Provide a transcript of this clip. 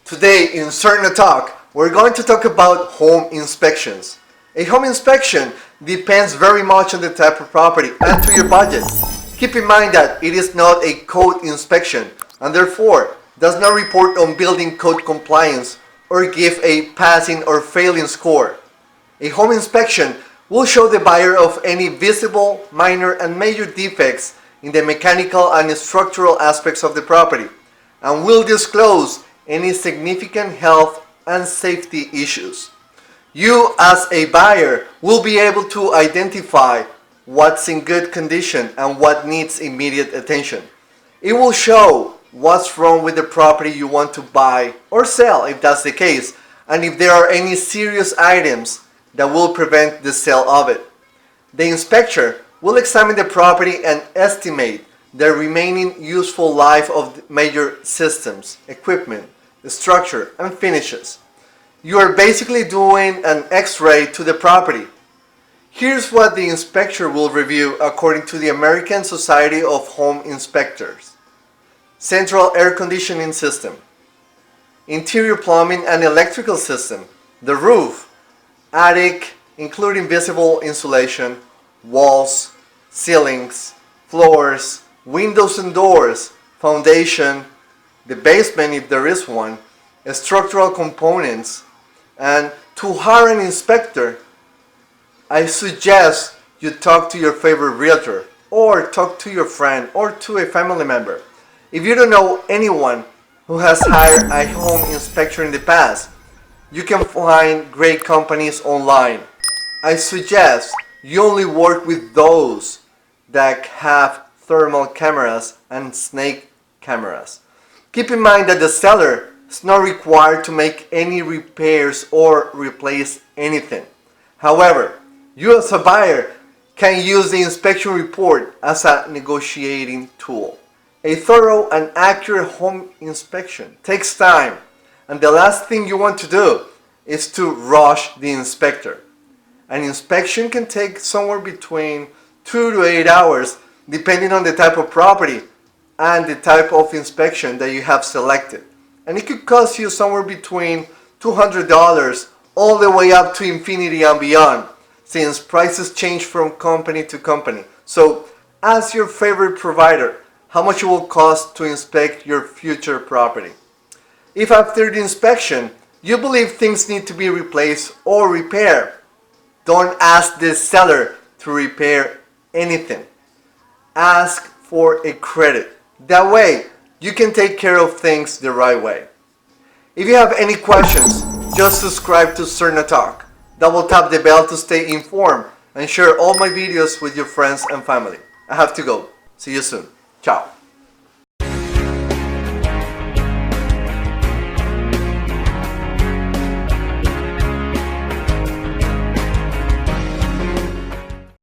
Today in SERDNA Talk, we're going to talk about home inspections. A home inspection depends very much on the type of property and to your budget. Keep in mind that it is not a code inspection and therefore does not report on building code compliance or give a passing or failing score. A home inspection will show the buyer of any visible, minor and major defects in the mechanical and structural aspects of the property and will disclose any significant health and safety issues. You as a buyer will be able to identify what's in good condition and what needs immediate attention. It will show what's wrong with the property you want to buy or sell if that's the case, and if there are any serious items that will prevent the sale of it. The inspector will examine the property and estimate the remaining useful life of major systems, equipment, structure, and finishes. You are basically doing an X-ray to the property. Here's what the inspector will review according to the American Society of Home Inspectors. Central air conditioning system, interior plumbing and electrical system, the roof, attic, including visible insulation, walls, ceilings, floors, windows and doors, foundation, the basement if there is one, structural components. And to hire an inspector, I suggest you talk to your favorite realtor or talk to your friend or to a family member. If you don't know anyone who has hired a home inspector in the past, you can find great companies online. I suggest you only work with those that have thermal cameras and snake cameras. Keep in mind that the seller is not required to make any repairs or replace anything. However, you as a buyer can use the inspection report as a negotiating tool. A thorough and accurate home inspection takes time, and the last thing you want to do is to rush the inspector. An inspection can take somewhere between 2 to 8 hours depending on the type of property and the type of inspection that you have selected. And it could cost you somewhere between $200 all the way up to infinity and beyond, since prices change from company to company. So ask your favorite provider how much it will cost to inspect your future property. If after the inspection you believe things need to be replaced or repaired, don't ask the seller to repair anything. Ask for a credit. That way, you can take care of things the right way. If you have any questions, just subscribe to SERDNA Talk. Double tap the bell to stay informed and share all my videos with your friends and family. I have to go. See you soon. Ciao.